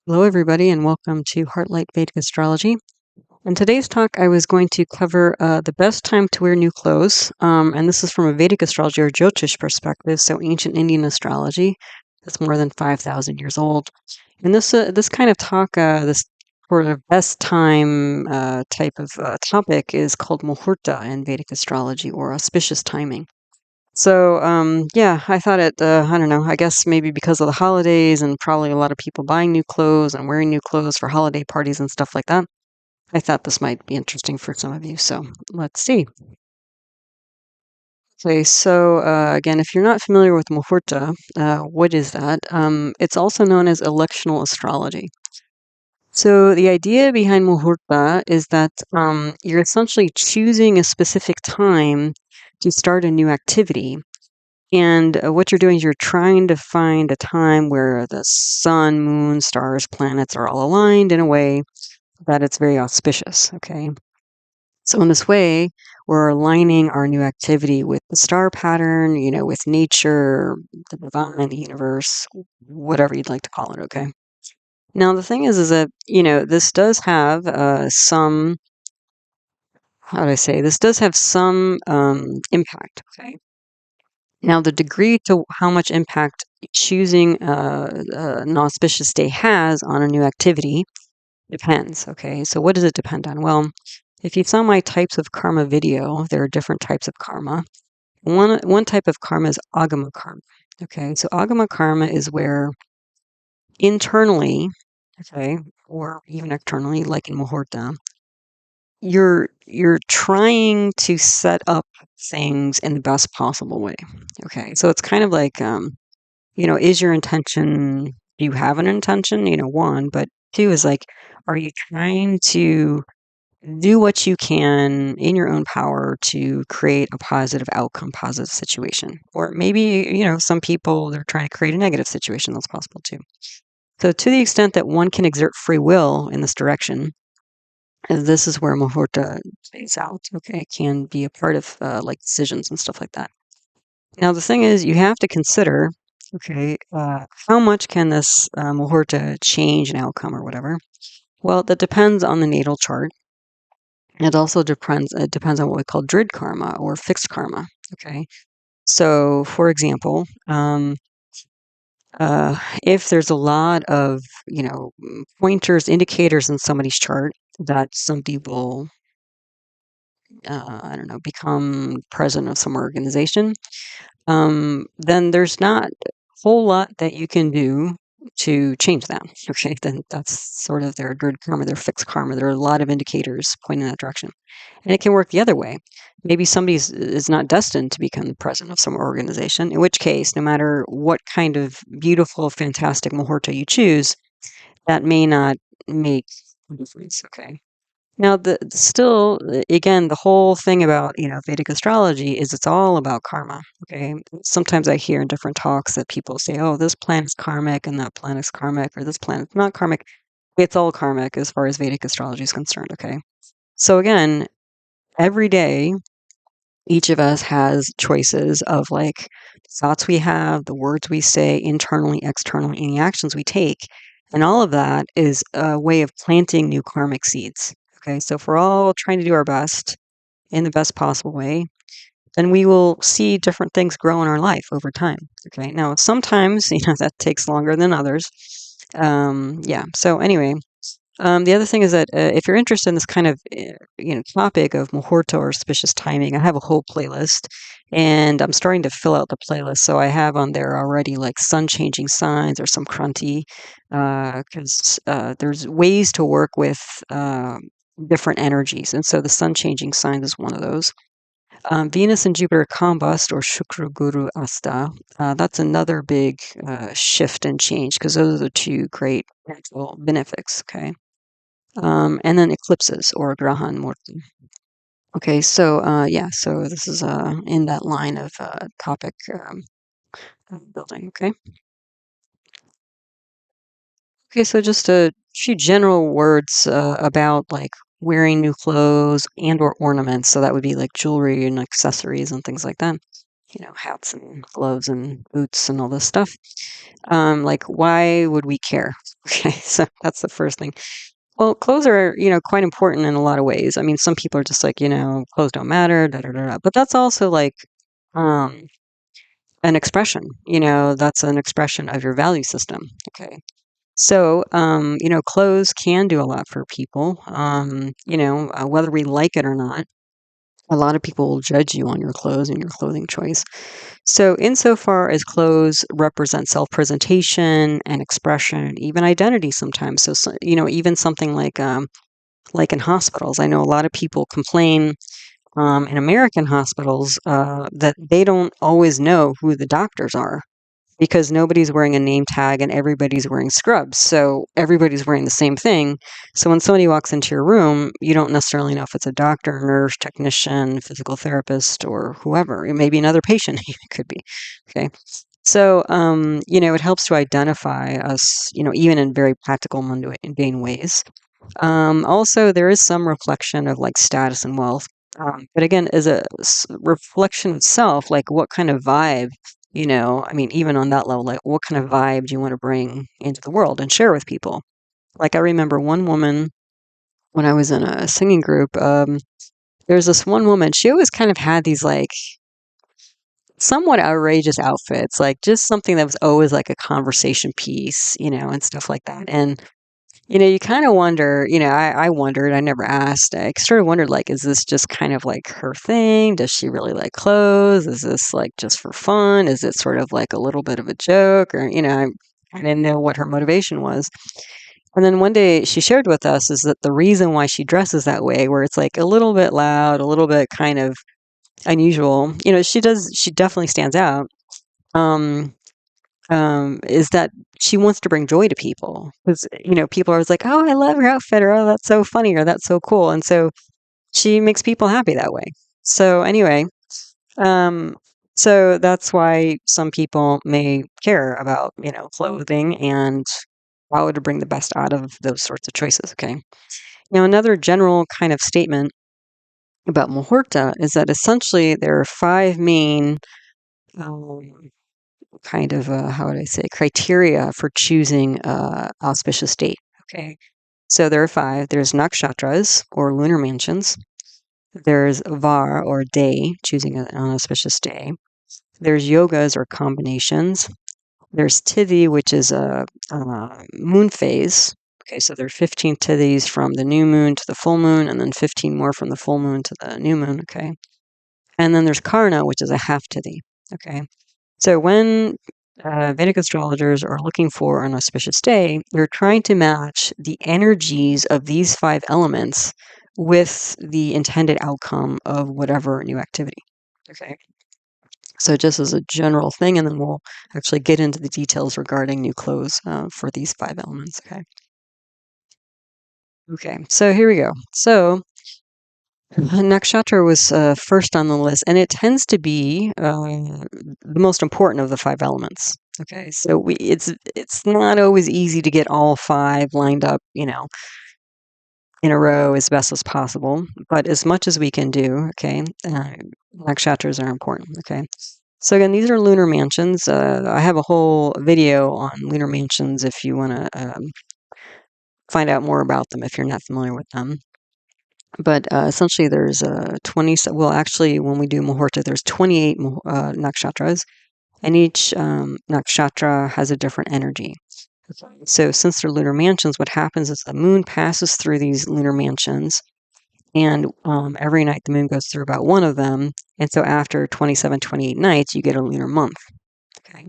Hello, everybody, and welcome to Heartlight Vedic Astrology. In today's talk, I was going to cover the best time to wear new clothes, and this is from a Vedic astrology or Jyotish perspective, so ancient Indian astrology that's more than 5,000 years old. And this kind of talk, this sort of best time type of topic is called Muhurta in Vedic astrology, or auspicious timing. So, yeah, I thought I don't know, I guess maybe because of the holidays and probably a lot of people buying new clothes and wearing new clothes for holiday parties and stuff like that, I thought this might be interesting for some of you. So, let's see. Okay, so again, if you're not familiar with Muhurta, what is that? It's also known as electional astrology. So, the idea behind Muhurta is that you're essentially choosing a specific time to start a new activity. And what you're doing is you're trying to find a time where the sun, moon, stars, planets are all aligned in a way that it's very auspicious. Okay. So, in this way, we're aligning our new activity with the star pattern, with nature, the divine, the universe, whatever you'd like to call it. Okay. Now, the thing is that, this does have some, how do I say, this does have some impact. Okay. Now, the degree to how much impact choosing an auspicious day has on a new activity depends. Okay, so what does it depend on? Well, if you saw my types of karma video, there are different types of karma. One type of karma is agama karma. Okay, so agama karma is where internally, okay, or even externally, like in Muhurta, you're trying to set up things in the best possible way. Okay, so it's kind of like is your intention, do you have an intention? One, but two is like, are you trying to do what you can in your own power to create a positive outcome, positive situation? Or maybe, some people, they're trying to create a negative situation. That's possible too. So to the extent that one can exert free will in this direction, this is where Muhurta plays out. Okay, it can be a part of like decisions and stuff like that. Now, the thing is, you have to consider, okay, how much can this Muhurta change an outcome or whatever? Well, that depends on the natal chart. It also depends on what we call drid karma or fixed karma. Okay, so for example, if there's a lot of pointers, indicators in somebody's chart that somebody will, I don't know, become president of some organization, then there's not a whole lot that you can do to change that. Okay, then that's sort of their good karma, their fixed karma. There are a lot of indicators pointing in that direction. And it can work the other way. Maybe somebody is not destined to become the president of some organization, in which case, no matter what kind of beautiful, fantastic Muhurta you choose, that may not make a difference. Okay. Now, still, again, the whole thing about Vedic astrology is it's all about karma. Okay, sometimes I hear in different talks that people say, "Oh, this planet's karmic and that planet's karmic, or this planet's not karmic." It's all karmic as far as Vedic astrology is concerned. Okay, so again, every day, each of us has choices of like the thoughts we have, the words we say, internally, externally, and the actions we take, and all of that is a way of planting new karmic seeds. Okay, so if we're all trying to do our best in the best possible way, then we will see different things grow in our life over time. Okay, now sometimes that takes longer than others. Yeah. So anyway, the other thing is that if you're interested in this kind of topic of Muhurta or auspicious timing, I have a whole playlist, and I'm starting to fill out the playlist. So I have on there already like sun changing signs or some kranti, because there's ways to work with different energies, and so the sun changing signs is one of those. Venus and Jupiter combust or Shukra Guru Asta. That's another big shift and change because those are the two great natural benefics. Okay. And then eclipses or Grahan Murti. Okay, so yeah, so this is in that line of topic building. Okay, so just a few general words about like wearing new clothes and or ornaments. So that would be like jewelry and accessories and things like that. Hats and gloves and boots and all this stuff. Like, why would we care? Okay, so that's the first thing. Well, clothes are, quite important in a lot of ways. I mean, some people are just like, clothes don't matter, da da da da. But that's also like um, an expression. That's an expression of your value system. Okay. So, clothes can do a lot for people. Whether we like it or not, a lot of people will judge you on your clothes and your clothing choice. So, insofar as clothes represent self presentation and expression, even identity sometimes. So, even something like in hospitals, I know a lot of people complain in American hospitals that they don't always know who the doctors are because nobody's wearing a name tag and everybody's wearing scrubs. So everybody's wearing the same thing. So when somebody walks into your room, you don't necessarily know if it's a doctor, nurse, technician, physical therapist, or whoever. It may be another patient. It could be. Okay. So, it helps to identify us, even in very practical, mundane ways. Also, there is some reflection of like status and wealth. But again, as a reflection itself, like what kind of vibe, I mean, even on that level, like what kind of vibe do you want to bring into the world and share with people? Like I remember one woman when I was in a singing group, there's this one woman, she always kind of had these like somewhat outrageous outfits, like just something that was always like a conversation piece, and stuff like that. And you kind of wonder, I wondered, I never asked. I sort of wondered, like, is this just kind of like her thing? Does she really like clothes? Is this like just for fun? Is it sort of like a little bit of a joke? Or, I didn't know what her motivation was. And then one day she shared with us is that the reason why she dresses that way, where it's like a little bbit loud, a little bit kind of unusual, she definitely stands out. Um, is that she wants to bring joy to people because people are always like, oh, I love your outfit, or oh, that's so funny, or that's so cool, and so she makes people happy that way. So anyway, um, so that's why some people may care about clothing and how to bring the best out of those sorts of choices. Okay, now another general kind of statement about Muhurta is that essentially there are five main um, kind of how would I say criteria for choosing auspicious date. Okay, so there are five. There's nakshatras or lunar mansions. There's vaar or day, choosing an auspicious day. There's yogas or combinations. There's tithi, which is a moon phase. Okay, so there are 15 tithis from the new moon to the full moon, and then 15 more from the full moon to the new moon. Okay, and then there's karana, which is a half tithi. Okay, so when Vedic astrologers are looking for an auspicious day, they're trying to match the energies of these five elements with the intended outcome of whatever new activity. Okay. So just as a general thing, and then we'll actually get into the details regarding new clothes for these five elements. Okay. Okay. So here we go. So nakshatra was first on the list, and it tends to be the most important of the five elements. Okay, so it's not always easy to get all five lined up, in a row as best as possible. But as much as we can do, okay, nakshatras are important. Okay, so again, these are lunar mansions. I have a whole video on lunar mansions if you want to find out more about them if you're not familiar with them. But essentially, there's 20. Well, actually, when we do Muhurta, there's 28 nakshatras, and each nakshatra has a different energy. Okay. So, since they're lunar mansions, what happens is the moon passes through these lunar mansions, and every night the moon goes through about one of them. And so, after 27, 28 nights, you get a lunar month. Okay.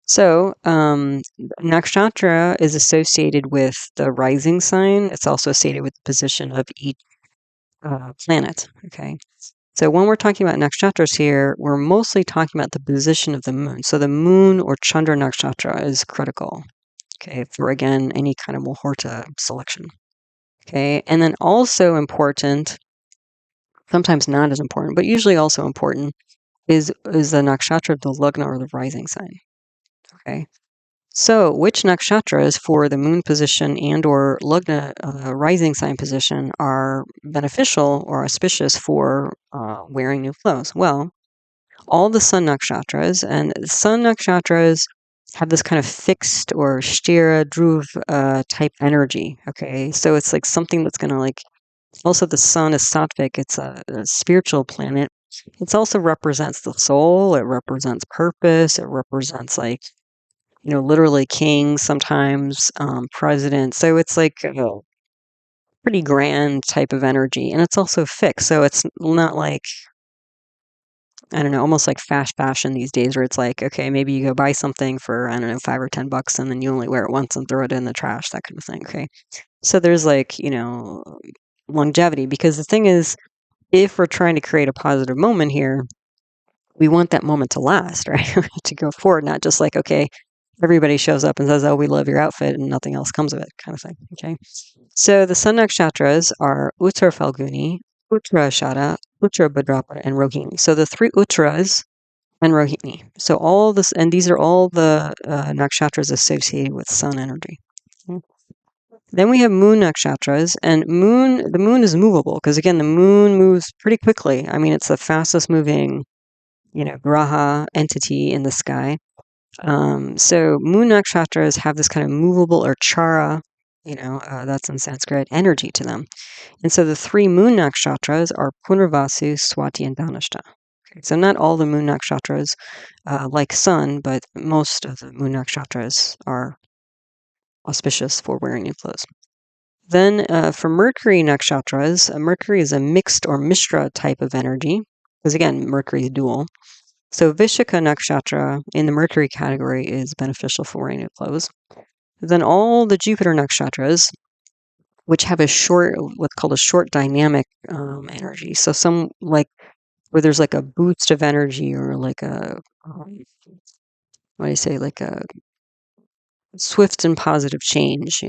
So, nakshatra is associated with the rising sign. It's also associated with the position of each planet. Okay. So when we're talking about nakshatras here, we're mostly talking about the position of the moon. So the moon or Chandra nakshatra is critical. Okay, for again any kind of Muhurta selection. Okay, and then also important, sometimes not as important, but usually also important, is the nakshatra of the lugna or the rising sign. Okay, so which nakshatras for the moon position and or lugna rising sign position are beneficial or auspicious for wearing new clothes? Well, all the sun nakshatras, and sun nakshatras have this kind of fixed or sthira dhruv type energy. Okay, so it's like something that's going to like. Also, the sun is sattvic. It's a spiritual planet. It also represents the soul. It represents purpose. It represents like literally kings sometimes, presidents. So it's like a pretty grand type of energy, and it's also fixed. So it's not like I don't know, almost like fast fashion these days, where it's like, okay, maybe you go buy something for I don't know $5 or $10, and then you only wear it once and throw it in the trash, that kind of thing. Okay, so there's like longevity, because the thing is, if we're trying to create a positive moment here, we want that moment to last, right? To go forward, not just like, okay, everybody shows up and says, oh, we love your outfit, and nothing else comes of it, kind of thing. Okay. So the sun nakshatras are Uttar Falguni, Uttarashada, Uttar Bhadrapada, and Rohini. So the three Uttaras and Rohini. So all this, and these are all the nakshatras associated with sun energy. Okay. Then we have moon nakshatras, and the moon is movable, because again, the moon moves pretty quickly. I mean, it's the fastest moving, graha entity in the sky. So moon nakshatras have this kind of movable or chara, that's in Sanskrit, energy to them. And so the three moon nakshatras are Punarvasu, Swati, and Dhanashta. Okay, so not all the moon nakshatras like sun, but most of the moon nakshatras are auspicious for wearing new clothes. Then for Mercury nakshatras, Mercury is a mixed or mishra type of energy, because again, Mercury is dual. So Vishaka nakshatra in the Mercury category is beneficial for wearing new clothes. Then all the Jupiter nakshatras, which have what's called a short dynamic energy. So some like where there's like a boost of energy, or like a what do you say, like a swift and positive change.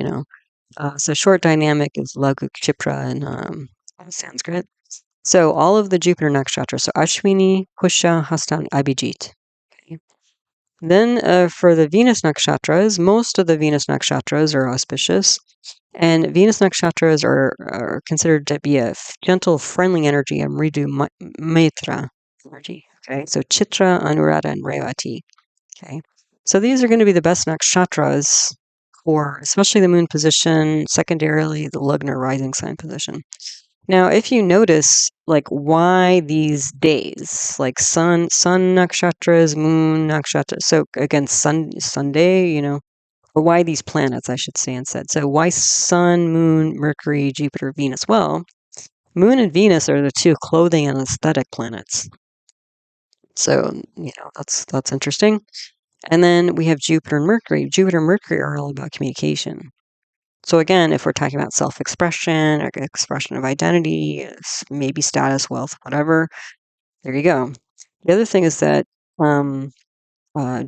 So short dynamic is Lagu Kshipra in Sanskrit. So all of the Jupiter nakshatras, so Ashwini, Pusha, Hastan, Abhijit. Okay. Then for the Venus nakshatras, most of the Venus nakshatras are auspicious. And Venus nakshatras are considered to be a gentle, friendly energy, a Mridu Maitra energy. Okay, so Chitra, Anuradha, and Revati. Okay, so these are going to be the best nakshatras for especially the moon position, secondarily the Lugna rising sign position. Now, if you notice, like, why these days, like sun nakshatras, moon nakshatras. So again, Sunday, or why these planets, I should say instead. So why sun, moon, Mercury, Jupiter, Venus? Well, moon and Venus are the two clothing and aesthetic planets. So, that's interesting. And then we have Jupiter and Mercury. Jupiter and Mercury are all about communication. So again, if we're talking about self-expression, or expression of identity, maybe status, wealth, whatever, there you go. The other thing is that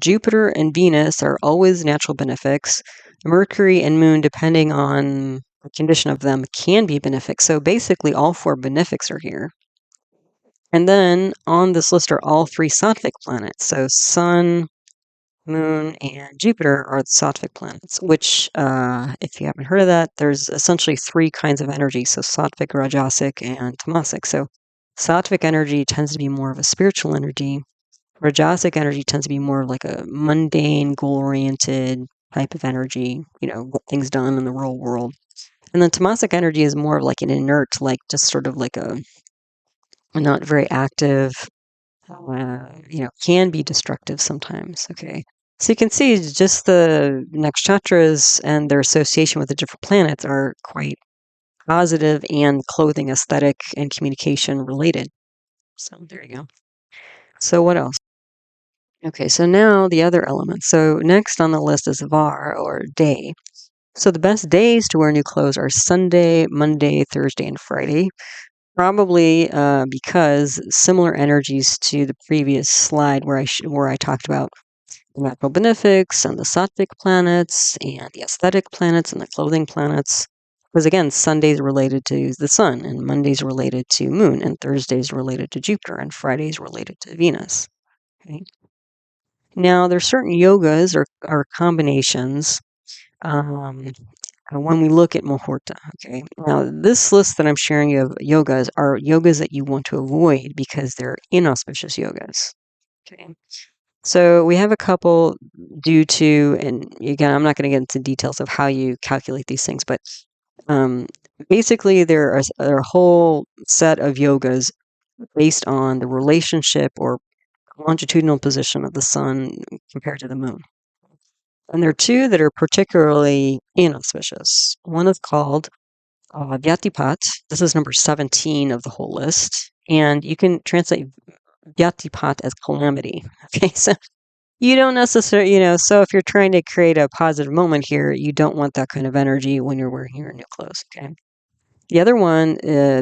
Jupiter and Venus are always natural benefics. Mercury and Moon, depending on the condition of them, can be benefics. So basically, all four benefics are here. And then on this list are all three sattvic planets. So Sun, Moon, and Jupiter are the sattvic planets, which, if you haven't heard of that, there's essentially three kinds of energy. So sattvic, rajasic, and tamasic. So sattvic energy tends to be more of a spiritual energy. Rajasic energy tends to be more like a mundane, goal-oriented type of energy, get things done in the real world. And then tamasic energy is more of like an inert, like just sort of like a not very active, can be destructive sometimes. Okay. So you can see just the nakshatras and their association with the different planets are quite positive and clothing, aesthetic, and communication related. So there you go. So what else? Okay, so now the other elements. So next on the list is vaar, or day. So the best days to wear new clothes are Sunday, Monday, Thursday, and Friday. Probably because similar energies to the previous slide where I talked about the natural benefics and the sattvic planets and the aesthetic planets and the clothing planets. Because again, Sunday's related to the sun, and Monday's related to moon, and Thursday's related to Jupiter, and Friday's related to Venus. Okay. Now, there's certain yogas or combinations when we look at Muhurta. Okay. Now, this list that I'm sharing you of yogas are yogas that you want to avoid because they're inauspicious yogas. Okay. So we have a couple due to, and again, I'm not going to get into details of how you calculate these things, but um, basically there are a whole set of yogas based on the relationship or longitudinal position of the sun compared to the moon. And there are two that are particularly inauspicious. One is called Vyatipat. This is number 17 of the whole list. And you can translate Vyatipat as calamity. Okay, so you don't necessarily, so if you're trying to create a positive moment here, you don't want that kind of energy when you're wearing your new clothes. Okay. The other one,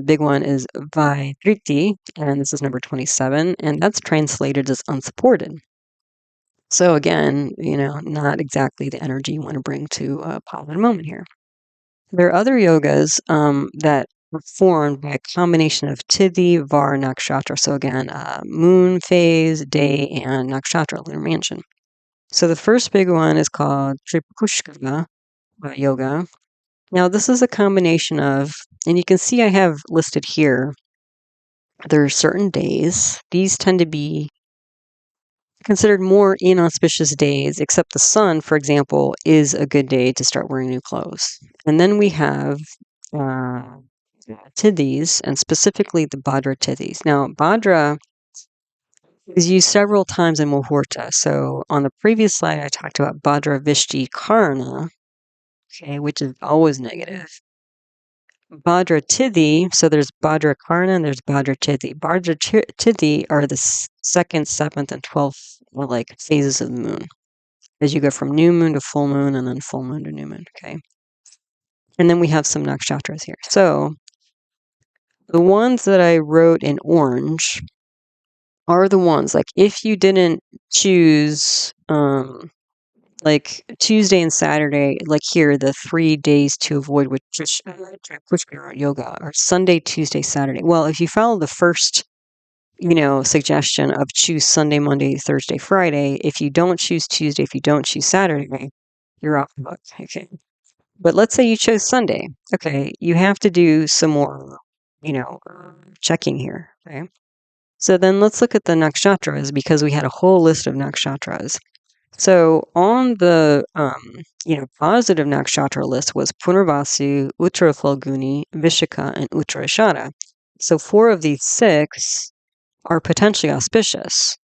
big one, is Vaidriti, and this is number 27, and that's translated as unsupported. So again, not exactly the energy you want to bring to a positive moment here. There are other yogas that were formed by a combination of tithi, vaar, nakshatra. So again, moon phase, day, and nakshatra, lunar mansion. So the first big one is called Tripushkara yoga. Now this is a combination of, and you can see I have listed here, there are certain days. These tend to be considered more inauspicious days, except the sun, for example, is a good day to start wearing new clothes. And then we have uh, tithis, and specifically the Bhadra tithis. Now, Bhadra is used several times in Muhurta. So on the previous slide, I talked about Bhadra Vishti Karana, okay, which is always negative. Bhadra Tithi, so there's Bhadra Karna and there's Bhadra Tithi. Bhadra Tithi are the second, 7th, and 12th phases of the moon. As you go from new moon to full moon and then full moon to new moon, okay? And then we have some nakshatras here. So the ones that I wrote in orange are the ones, like if you didn't choose like Tuesday and Saturday, like here, the 3 days to avoid with Pushkara yoga, or Sunday, Tuesday, Saturday. Well, if you follow the first, suggestion of choose Sunday, Monday, Thursday, Friday, if you don't choose Tuesday, if you don't choose Saturday, you're off the hook. Okay. But let's say you chose Sunday. Okay. You have to do some more, checking here. Okay. So then let's look at the nakshatras, because we had a whole list of nakshatras. So on the positive nakshatra list was Punarvasu, Uttara Falguni, Vishaka, and Uttarashada. So 4 of these 6 are potentially auspicious.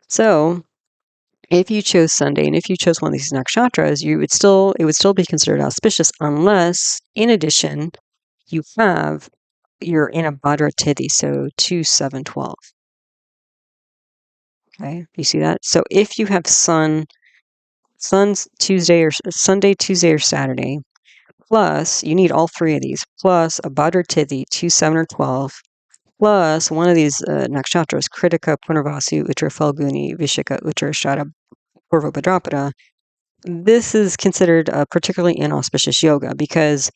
So if you chose Sunday and if you chose one of these nakshatras, it would still be considered auspicious, unless in addition you're in a Bhadra Tithi, so 2, 7, 12. Okay, you see that? So if you have Sun's Tuesday or Sunday, Tuesday, or Saturday, plus you need all 3 of these, plus a Bhadra Tithi, 2, 7, or 12, plus one of these nakshatras, Kritika, Punarvasu, Uttara Falguni, Vishaka, Uttarashada, Purva Bhadrapada. This is considered a particularly inauspicious yoga, because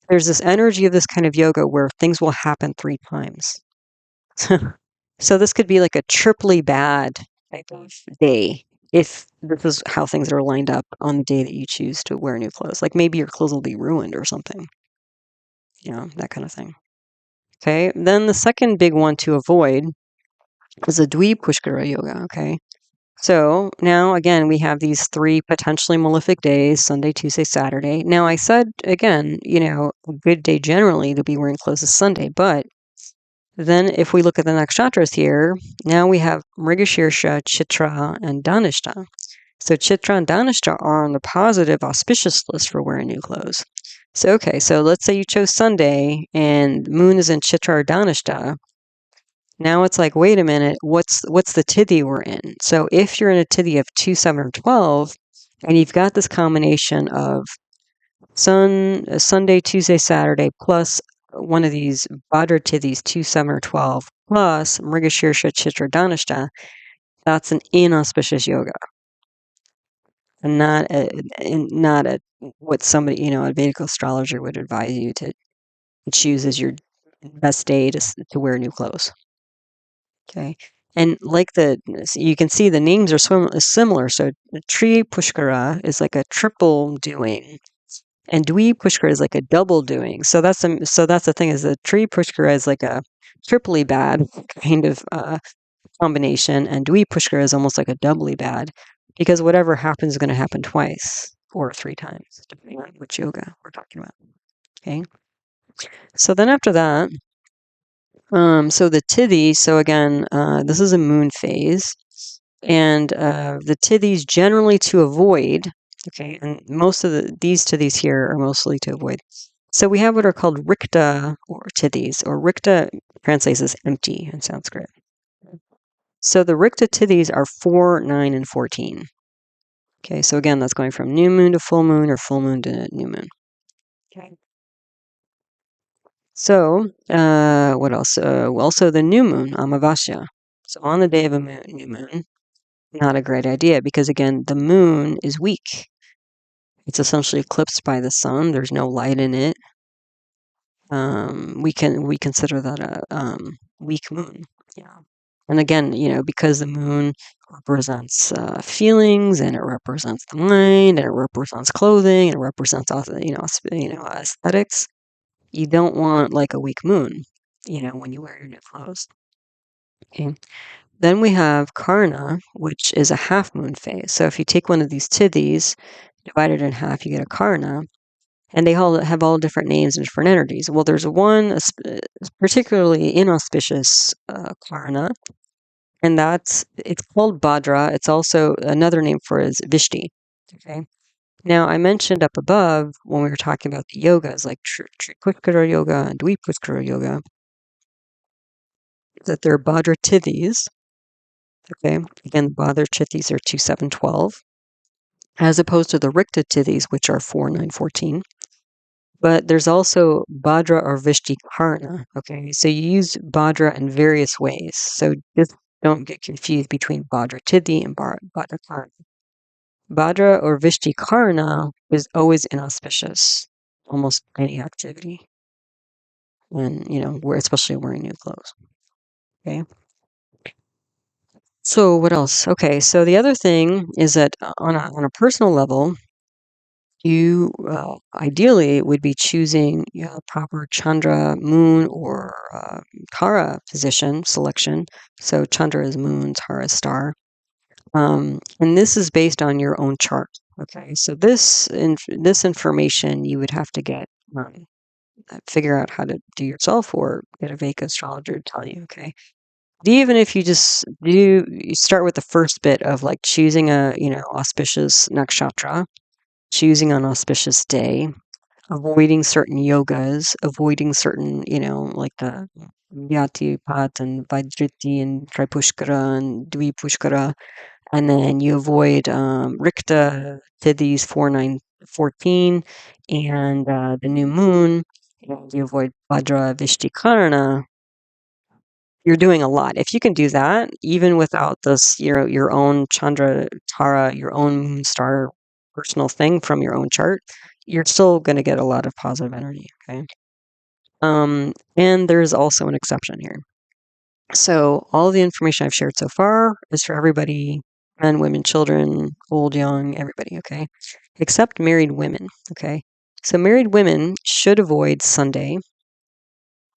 there's this energy of this kind of yoga where things will happen 3 times. So this could be like a triply bad type of day if this is how things are lined up on the day that you choose to wear new clothes. Like maybe your clothes will be ruined or something. That kind of thing. Okay, then the second big one to avoid is a Dvi Pushkara yoga. Okay, so now again we have these 3 potentially malefic days: Sunday, Tuesday, Saturday. Now I said again, a good day generally to be wearing clothes is Sunday, but then if we look at the nakshatras here, now we have Mrigashirsha, Chitra, and Dhanishta. So Chitra and Dhanishta are on the positive auspicious list for wearing new clothes. So okay, so let's say you chose Sunday and the moon is in Chitra or Dhanishta. Now it's like, wait a minute, what's the tithi we're in? So if you're in a tithi of 2, 7, or 12, and you've got this combination of Sunday, Tuesday, Saturday, plus one of these Bhadra tithis, 2, 7, or 12, plus Mrigashirsha, Chitra, Dhanishta, that's an inauspicious yoga. And not what somebody, a Vedic astrologer would advise you to choose as your best day to wear new clothes. Okay. And you can see the names are similar. So Tri Pushkara is like a triple doing, and Dvi Pushkara is like a double doing. So that's the thing, is that Tri Pushkara is like a triply bad kind of combination, and Dwi Pushkara is almost like a doubly bad because whatever happens is going to happen twice or 3 times, depending on which yoga we're talking about. Okay. So then after that, so the tithi, so again, this is a moon phase, and the tithis generally to avoid, okay, and most of these tithis here are mostly to avoid. So we have what are called rikta or tithis, or rikta translates as empty in Sanskrit. So the rikta tithis are 4, 9, and 14. Okay, so again, that's going from new moon to full moon or full moon to new moon. Okay. So, what else? Also the new moon, Amavasya. So on the day of a new moon, not a great idea because again, the moon is weak. It's essentially eclipsed by the sun. There's no light in it. We consider that a weak moon. Yeah. And again, because the moon represents feelings, and it represents the mind, and it represents clothing, and it represents aesthetics. You don't want like a weak moon, when you wear your new clothes. Okay. Then we have karana, which is a half moon phase. So if you take one of these tithis, divide it in half, you get a karana. And they all have all different names and different energies. Well, there's one particularly inauspicious karana, and it's called Bhadra. It's also another name for it is Vishti. Okay. Now, I mentioned up above when we were talking about the yogas, like Triputkara yoga and Dviputkara yoga, that they're Bhadra tithis. Okay. Again, Bhadra tithis are 2, 7, 12, as opposed to the Rikta tithis, which are 4, 9, 14. But there's also Bhadra or Vishti Karna. Okay, so you use Bhadra in various ways. So just don't get confused between Bhadra Tithi and Bhadra Karna. Bhadra or Vishti Karna is always inauspicious, almost any activity. And, we're especially wearing new clothes. Okay. So what else? Okay, so the other thing is that on a personal level, you ideally would be choosing proper Chandra, moon, or Tara position selection. So Chandra is moon, Tara is star. And this is based on your own chart. Okay, so this information you would have to figure out how to do yourself or get a Vedic astrologer to tell you. Okay. Even if you you start with the first bit of like choosing a auspicious nakshatra, choosing an auspicious day, avoiding certain yogas, avoiding certain, like the Yati-pat and Vajriti and Tripushkara and Dvipushkara, and then you avoid Rikta, Tithis 4, 9, 14, and the new moon, and you avoid Bhadra, Vishti, Karana. You're doing a lot. If you can do that, even without this, your own Chandra Tara, your own moon star personal thing from your own chart, you're still going to get a lot of positive energy. Okay. And there's also an exception here. So all the information I've shared so far is for everybody, men, women, children, old, young, everybody. Okay. Except married women. Okay. So married women should avoid Sunday,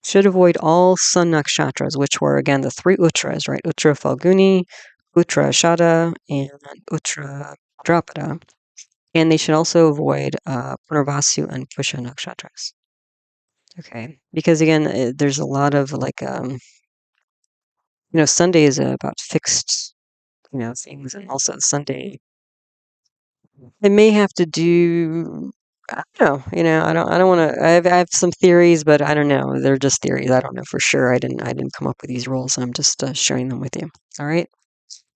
should avoid all sun nakshatras, which were again the 3 uttras, right? Uttra Falguni, Uttra Shada, and Uttra Drapada. And they should also avoid Punarvasu and Pusha nakshatras. Okay, because again, there's a lot of like, Sunday is about fixed, things, and also Sunday. It may have to do. I don't know. I don't want to. I have some theories, but I don't know. They're just theories. I don't know for sure. I didn't come up with these rules. I'm just sharing them with you. All right.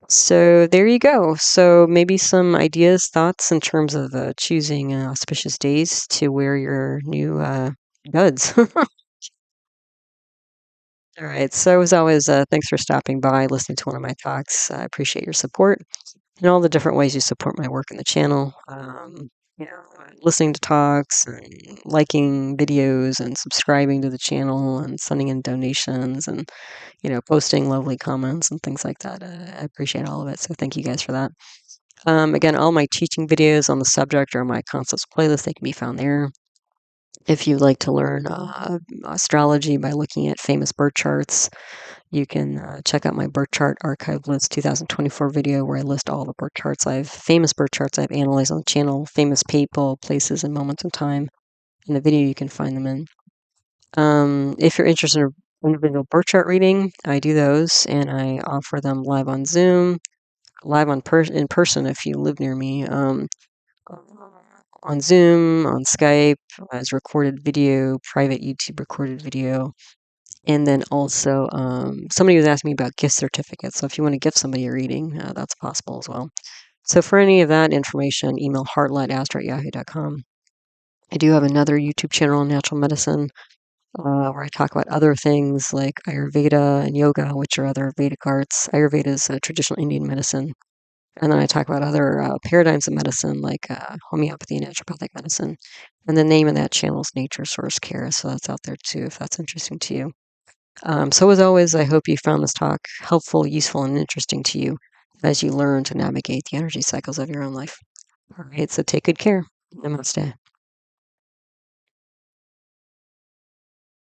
So there you go. So maybe some ideas, thoughts in terms of choosing auspicious days to wear your new duds. All right. So as always, thanks for stopping by, listening to one of my talks. I appreciate your support and all the different ways you support my work in the channel. Listening to talks and liking videos and subscribing to the channel and sending in donations and, posting lovely comments and things like that. I appreciate all of it. So thank you guys for that. Again, all my teaching videos on the subject are my concepts playlist. They can be found there. If you'd like to learn astrology by looking at famous birth charts, You can check out my birth chart archive list 2024 video where I list all the birth charts famous birth charts I've analyzed on the channel, famous people, places, and moments in time. In the video, you can find them in. If you're interested in individual birth chart reading, I do those, and I offer them live on Zoom, live in person if you live near me, on Zoom, on Skype, as recorded video, private YouTube recorded video. And then also, somebody was asking me about gift certificates. So if you want to gift somebody a reading, that's possible as well. So for any of that information, email heartlightastra@yahoo.com. I do have another YouTube channel on natural medicine where I talk about other things like Ayurveda and yoga, which are other Vedic arts. Ayurveda is traditional Indian medicine. And then I talk about other paradigms of medicine like homeopathy and naturopathic medicine. And the name of that channel is Nature Source Care. So that's out there too, if that's interesting to you. So as always, I hope you found this talk helpful, useful, and interesting to you as you learn to navigate the energy cycles of your own life. All right, so take good care. Namaste.